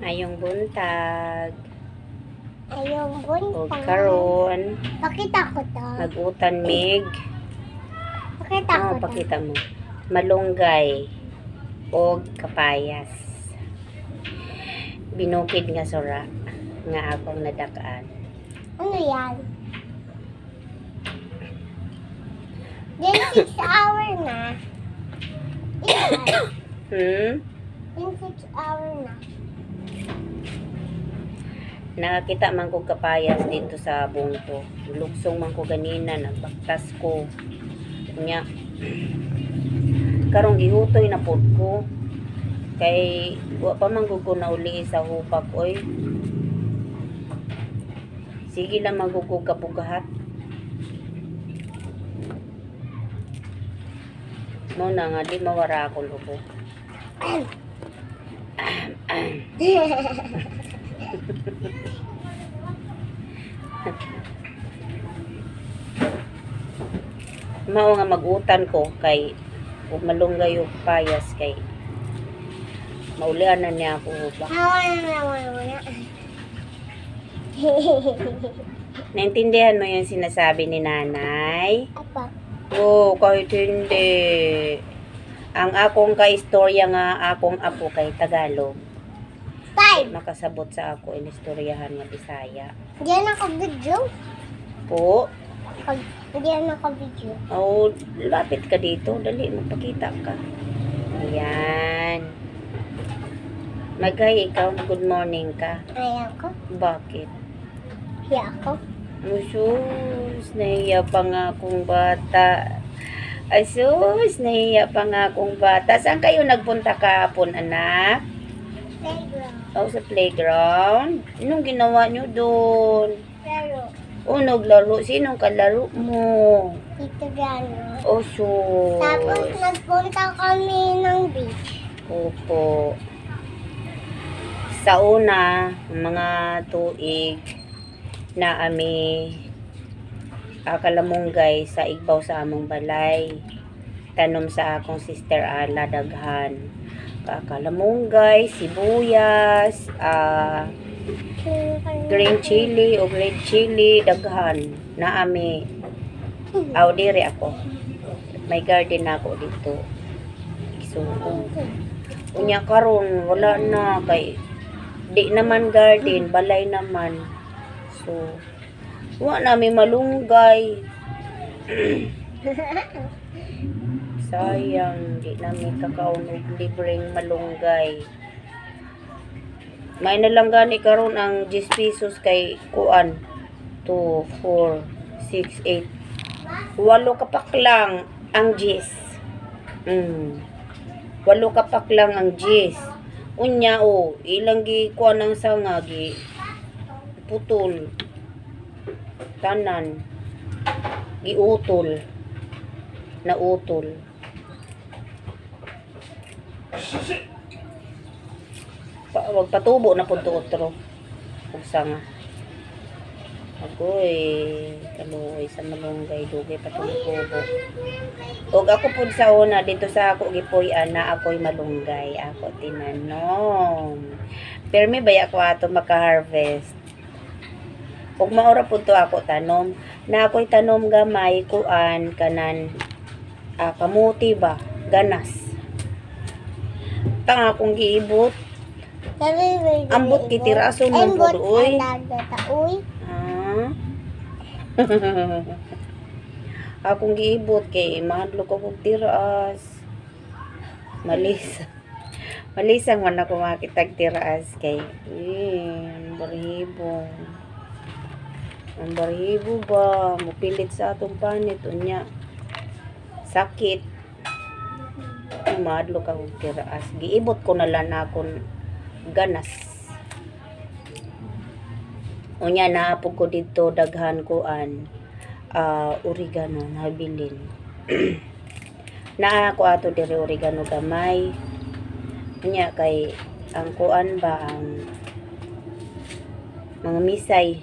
Ayong buntag. Ayong O buntag. karon, Pakita ko to. mag-utan mig. Pakita ko to. Pakita mo. Malunggay o kapayas. Binukid nga sura nga akong nadakaan. Ano yan? Then 6 hour na. Yan. Hmm? Then 6 hour na. Nakakita man ko kapayas dito sa bungko. Luksong man ko ganina, nagbaktas ko. Nya. Karong gihutoy na pod ko. Kay wa pa man gud ko na uli sa hupak oy. Sige lang magugog kapugahat. Mo na nga di mawara ako lubo. Mao nga magutan ko kay ug malunggay og payas kay maulian na niya ako ba. Wala. Naintindihan mo yung sinasabi ni nanay? Apa? Oo, kahit hindi. Ang akong kaistorya nga akong apo kay Tagalog. 5. Makasabot sa ako inistoryahan nga Bisaya. Diyan ako video. Po, Diyan ako video. oh, lapit ka dito. Dali, magpakita ka. Ayan. Maghay, ikaw, good morning ka. Ayan ko. Bakit? Hiya ako. Sus, nahiya pa nga akong bata. Ay, sus, nahiya pa nga akong bata. Saan kayo nagpunta kahapon, anak? Playground. O, sa playground? Anong ginawa nyo doon? Pero, O, naglaro. Sinong kalaro mo? Tito Gano. O, sus. Tapos, nagpunta kami ng beach. Opo. Sa una, mga tuig na ami kalamunggay sa igbaw sa among balay. Tanom sa akong sister Ala daghan. Kalamunggay, sibuyas, green chili o red chili daghan na ami. Aw diri ako. May garden ako dito. Isuo. Unya karon wala na kay di naman garden, balay naman. So, wa namin malunggay. Sayang, di namin kakaon og libreng malunggay. May na lang gani karon ang 10 pesos kay kuan. 2, 4, 6, 8. 8 kapak lang ang 10. 8 kapak lang ang 10. Unya o, ilang gi kuan ang sanga gi putol. Tanan. Giutol. Nautol. Wag patubo na pud otro. Ug sanga. Agoy, kaluoy sa malunggay dugay patubo. Og ako pud sa una dito sa ako gipuy-an na ako'y malunggay. Ako tinanom. Permi baya ko ato maka-harvest. Ug maora pud to ako tanom. Na ako'y tanom gamay kuan kanan kamuti ba, ganas. Tanga akong giibot. Ambot kitiraso mo pud oy. Akong giibot kay mahadlo ko og tiraas. Malisang man ako makitag tiraas kay barihibo. Ang barihibo ba mupilit sa atong panit unya. Sakit. Mahadlo ka og tiraas. Giibot ko na lang akong ganas. Unya naapog ko dito daghan kuan oregano nabilin. Naa ko ato diri oregano gamay. Unya kay ang kuan ba ang mga misay.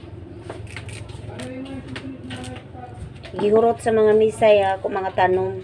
Gihurot sa mga misay ako mga tanom.